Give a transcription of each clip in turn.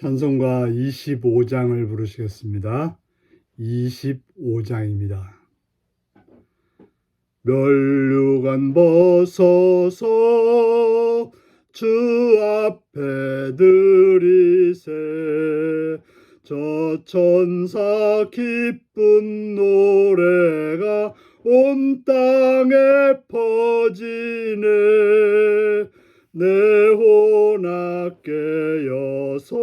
찬송가 25장을 부르시겠습니다. 25장입니다. 면류관 벗어서 주 앞에 들이세 저 천사 기쁜 노래가 온 땅에 퍼지네 내 혼합계여서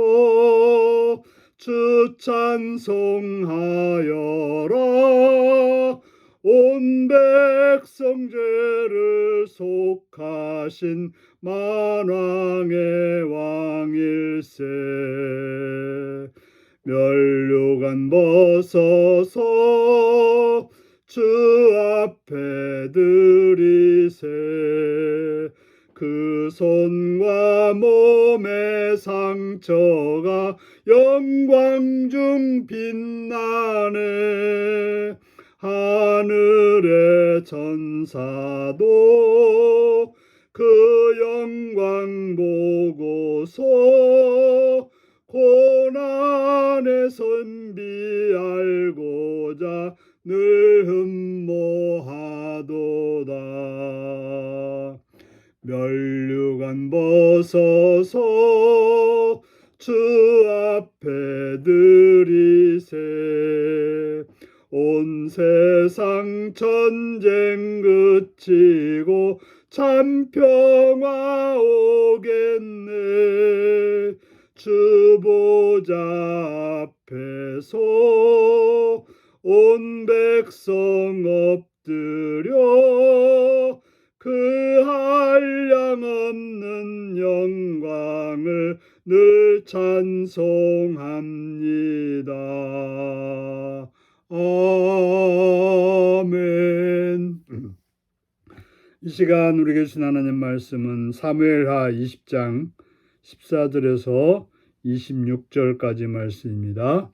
주 찬송하여라 온 백성 죄를 속하신 만왕의 왕일세 면류관 벗어서 주 앞에 들이세 그 손과 몸의 상처가 영광 중 빛나네 하늘의 천사도 그 영광 보고서 고난의 선비 알고자 늘 흠모하도다 면류관 벗어서 주 앞에 들이세 온 세상 전쟁 그치고 참 평화 오겠네 주 보좌 앞에서 온 백성 엎드려 그 한량없는 영광을 늘 찬송합니다. 아멘. 이 시간 우리에게 주신 하나님 말씀은 사무엘하 20장 14절에서 26절까지 말씀입니다.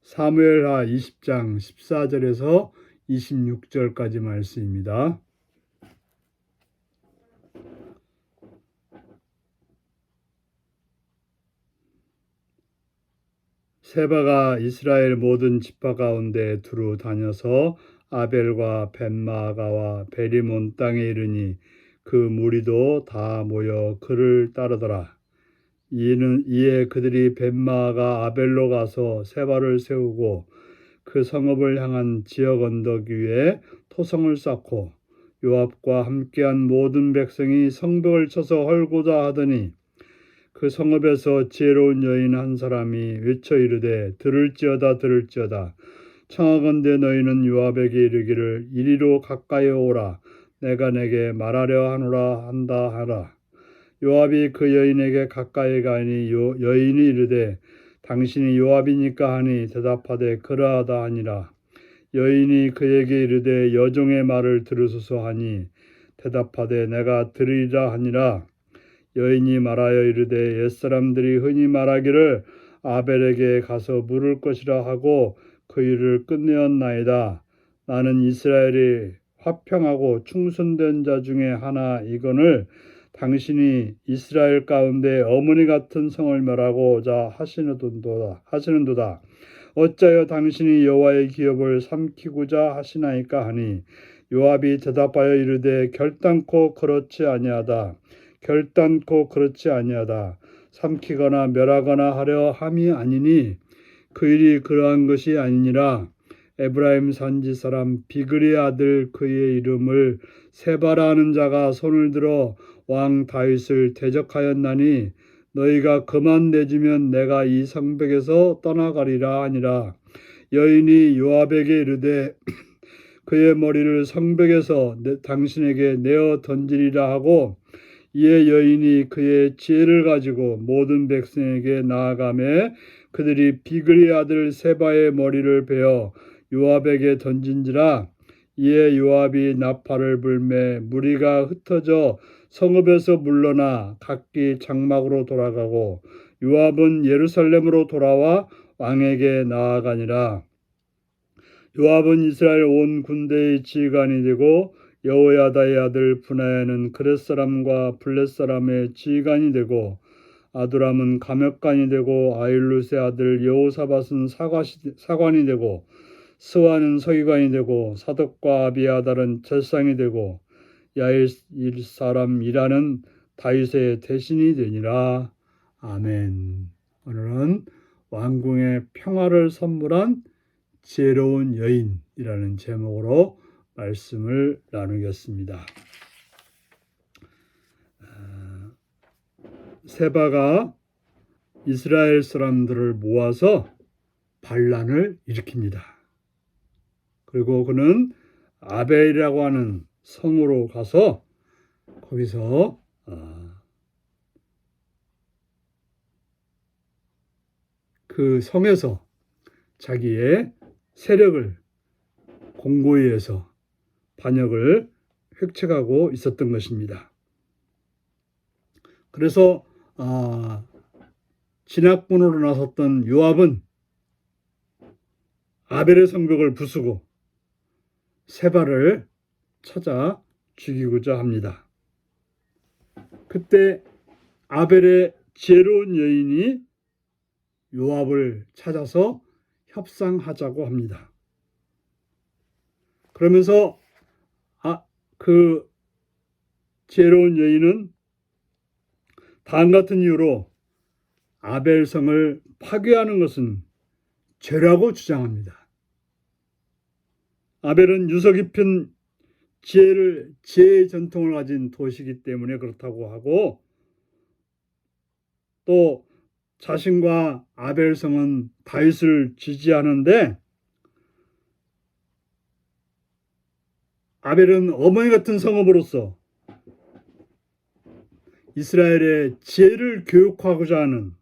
사무엘하 20장 14절에서 26절까지 말씀입니다. 세바가 이스라엘 모든 지파 가운데 두루 다녀서 아벨과 벳마가와 베리몬 땅에 이르니 그 무리도 다 모여 그를 따르더라. 이에 그들이 벳마가 아벨로 가서 세바를 세우고 그 성읍을 향한 지역 언덕 위에 토성을 쌓고 요압과 함께한 모든 백성이 성벽을 쳐서 헐고자 하더니 그 성읍에서 지혜로운 여인 한 사람이 외쳐 이르되 들을지어다 들을지어다 청하건대 너희는 요압에게 이르기를 이리로 가까이 오라 내가 내게 말하려 하노라 한다 하라. 요압이 그 여인에게 가까이 가니 여인이 이르되 당신이 요압이니까 하니 대답하되 그러하다 하니라. 여인이 그에게 이르되 여종의 말을 들으소서 하니 대답하되 내가 들으리라 하니라. 여인이 말하여 이르되 옛사람들이 흔히 말하기를 아벨에게 가서 물을 것이라 하고 그 일을 끝내었나이다. 나는 이스라엘이 화평하고 충성된 자 중에 하나이거늘 당신이 이스라엘 가운데 어머니 같은 성을 멸하고자 하시는도다. 어찌하여 당신이 여호와의 기업을 삼키고자 하시나이까 하니 요압이 대답하여 이르되 결단코 그렇지 아니하다. 삼키거나 멸하거나 하려 함이 아니니 그 일이 그러한 것이 아니니라. 에브라임 산지 사람 비그리 아들 그의 이름을 세바라 하는 자가 손을 들어 왕 다윗을 대적하였나니 너희가 그만 내주면 내가 이 성벽에서 떠나가리라 하니라. 여인이 요압에게 이르되 그의 머리를 성벽에서 당신에게 내어 던지리라 하고 이에 여인이 그의 지혜를 가지고 모든 백성에게 나아가매 그들이 비그리 아들 세바의 머리를 베어 요압에게 던진지라. 이에 요압이 나팔을 불매 무리가 흩어져 성읍에서 물러나 각기 장막으로 돌아가고 요압은 예루살렘으로 돌아와 왕에게 나아가니라. 요압은 이스라엘 온 군대의 지휘관이 되고 여호야다의 아들 분하야는 그렛 사람과 블렛 사람의 지휘관이 되고 아두람은 감역관이 되고 아일루스의 아들 여호사밧은 사관이 되고 스와는 서기관이 되고 사독과 아비아달은 제사장이 되고 야일 사람 이라는 다윗의 대신이 되니라. 아멘. 오늘은 왕궁의 평화를 선물한 지혜로운 여인이라는 제목으로 말씀을 나누겠습니다. 세바가 이스라엘 사람들을 모아서 반란을 일으킵니다. 그리고 그는 아벨이라고 하는 성으로 가서 거기서 그 성에서 자기의 세력을 공고히 해서 반역을 획책하고 있었던 것입니다. 그래서 진압군으로 나섰던 요압은 아벨의 성벽을 부수고 세바를 찾아 죽이고자 합니다. 그때 아벨의 지혜로운 여인이 요압을 찾아서 협상하자고 합니다. 그러면서 그 지혜로운 여인은 다음 같은 이유로 아벨성을 파괴하는 것은 죄라고 주장합니다. 아벨은 유서 깊은 지혜의 전통을 가진 도시이기 때문에 그렇다고 하고, 또 자신과 아벨성은 다윗을 지지하는데 아벨은 어머니 같은 성읍으로서 이스라엘의 지혜를 교육하고자 하는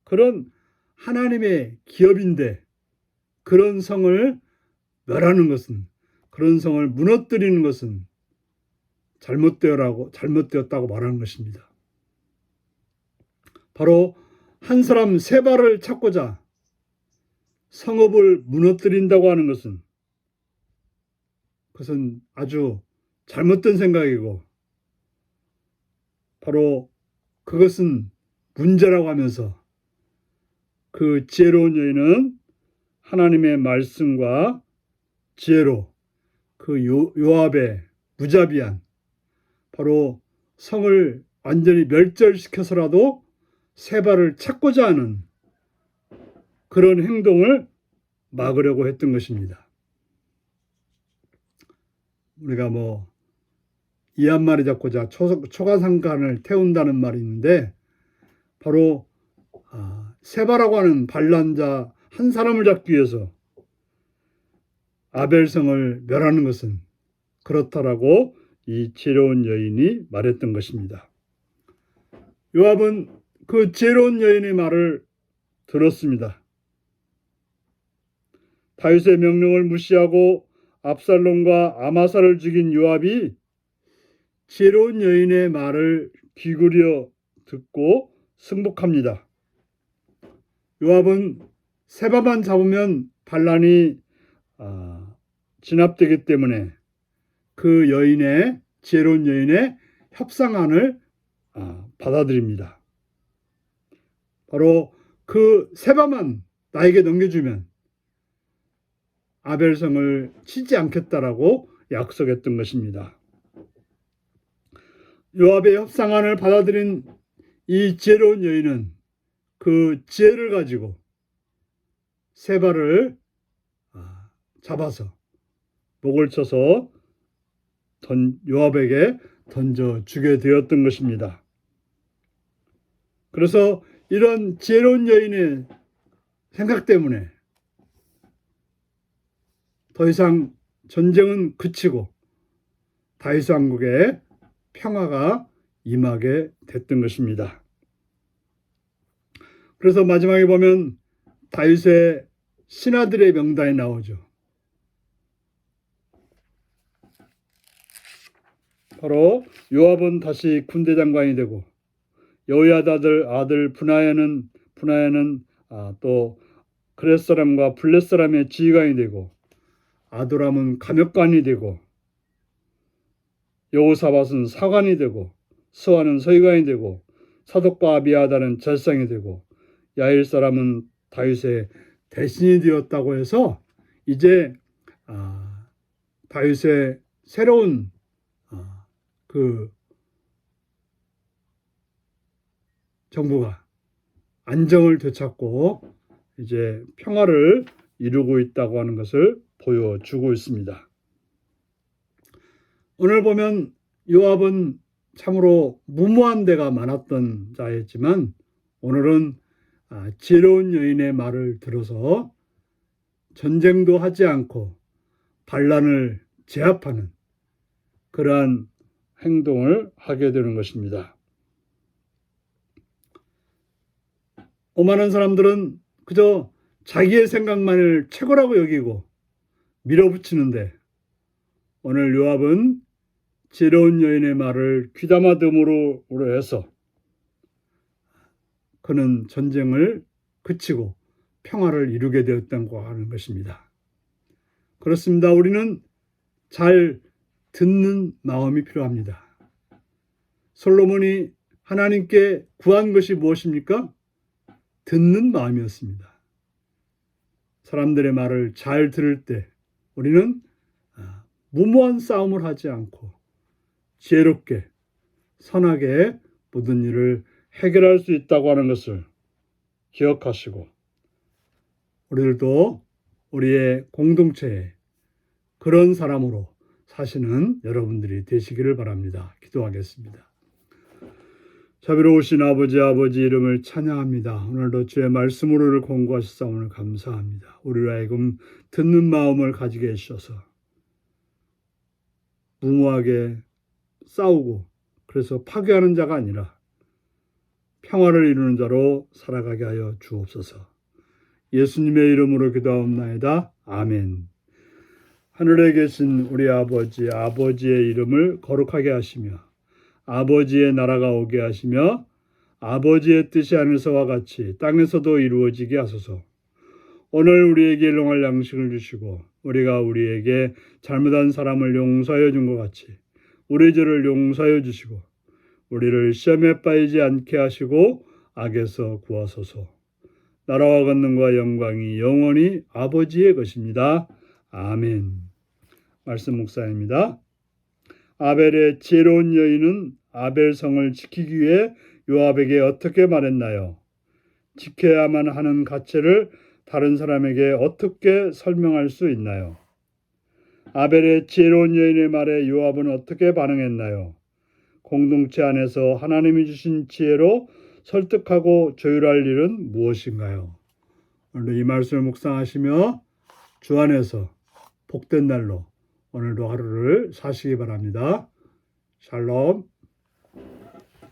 그런 하나님의 기업인데, 그런 성을 멸하는 것은, 그런 성을 무너뜨리는 것은 잘못되었다고 말하는 것입니다. 바로 한 사람 세바를 찾고자 성읍을 무너뜨린다고 하는 것은, 그것은 아주 잘못된 생각이고, 바로 그것은 문제라고 하면서 그 지혜로운 여인은 하나님의 말씀과 지혜로 그 요압의 무자비한, 바로 성을 완전히 멸절시켜서라도 세바를 찾고자 하는 그런 행동을 막으려고 했던 것입니다. 우리가 이 한 마리 잡고자 초가상간을 태운다는 말이 있는데, 바로 세바라고 하는 반란자 한 사람을 잡기 위해서 아벨성을 멸하는 것은 그렇다라고 이 지혜로운 여인이 말했던 것입니다. 요압은 그 지혜로운 여인의 말을 들었습니다. 다윗의 명령을 무시하고 압살롬과 아마사를 죽인 요압이 지혜로운 여인의 말을 귀 기울여 듣고 승복합니다. 요압은 세바만 잡으면 반란이 진압되기 때문에 그 지혜로운 여인의 협상안을 받아들입니다. 바로 그 세바만 나에게 넘겨주면 아벨성을 치지 않겠다라고 약속했던 것입니다. 요압의 협상안을 받아들인 이 지혜로운 여인은 그 지혜를 가지고 세바를 잡아서 목을 쳐서 요압에게 던져주게 되었던 것입니다. 그래서 이런 지혜로운 여인의 생각 때문에 더 이상 전쟁은 그치고 다윗 왕국에 평화가 임하게 됐던 것입니다. 그래서 마지막에 보면 다윗의 신하들의 명단이 나오죠. 바로 요압은 다시 군대 장관이 되고, 여호야다 아들 분하야는 또 그렛 사람과 블렛 사람의 지휘관이 되고, 아도람은 감역관이 되고, 여호사밧은 사관이 되고, 스와는 서기관이 되고, 사독과 아비아다는 절상이 되고 야일 사람은 다윗의 대신이 되었다고 해서 이제 다윗의 새로운 그 정부가 안정을 되찾고 이제 평화를 이루고 있다고 하는 것을 보여주고 있습니다. 오늘 보면 요압은 참으로 무모한 데가 많았던 자였지만 오늘은 지혜로운 여인의 말을 들어서 전쟁도 하지 않고 반란을 제압하는 그러한 행동을 하게 되는 것입니다. 오만한 사람들은 그저 자기의 생각만을 최고라고 여기고 밀어붙이는데 오늘 요압은 지혜로운 여인의 말을 귀담아 듬으로 해서 그는 전쟁을 그치고 평화를 이루게 되었다고 하는 것입니다. 그렇습니다. 우리는 잘 듣는 마음이 필요합니다. 솔로몬이 하나님께 구한 것이 무엇입니까? 듣는 마음이었습니다. 사람들의 말을 잘 들을 때 우리는 무모한 싸움을 하지 않고 지혜롭게 선하게 모든 일을 해결할 수 있다고 하는 것을 기억하시고 우리들도 우리의 공동체에 그런 사람으로 사시는 여러분들이 되시기를 바랍니다. 기도하겠습니다. 자비로우신 아버지 이름을 찬양합니다. 오늘도 주의 말씀으로를 공부하시사오늘 감사합니다. 우리로 하여금 듣는 마음을 가지게 해주셔서 무모하게 싸우고 그래서 파괴하는 자가 아니라 평화를 이루는 자로 살아가게 하여 주옵소서. 예수님의 이름으로 기도하옵나이다. 아멘. 하늘에 계신 우리 아버지의 이름을 거룩하게 하시며 아버지의 나라가 오게 하시며 아버지의 뜻이 하늘에서와 같이 땅에서도 이루어지게 하소서. 오늘 우리에게 일용할 양식을 주시고 우리가 우리에게 잘못한 사람을 용서하여 준 것 같이 우리 죄를 용서하여 주시고 우리를 시험에 빠지지 않게 하시고 악에서 구하소서. 나라와 권능과 영광이 영원히 아버지의 것입니다. 아멘. 말씀 묵상입니다. 아벨의 지혜로운 여인은 아벨성을 지키기 위해 요압에게 어떻게 말했나요? 지켜야만 하는 가치를 다른 사람에게 어떻게 설명할 수 있나요? 아벨의 지혜로운 여인의 말에 요압은 어떻게 반응했나요? 공동체 안에서 하나님이 주신 지혜로 설득하고 조율할 일은 무엇인가요? 오늘도 이 말씀을 묵상하시며 주 안에서 복된 날로 오늘도 하루를 사시기 바랍니다. 샬롬.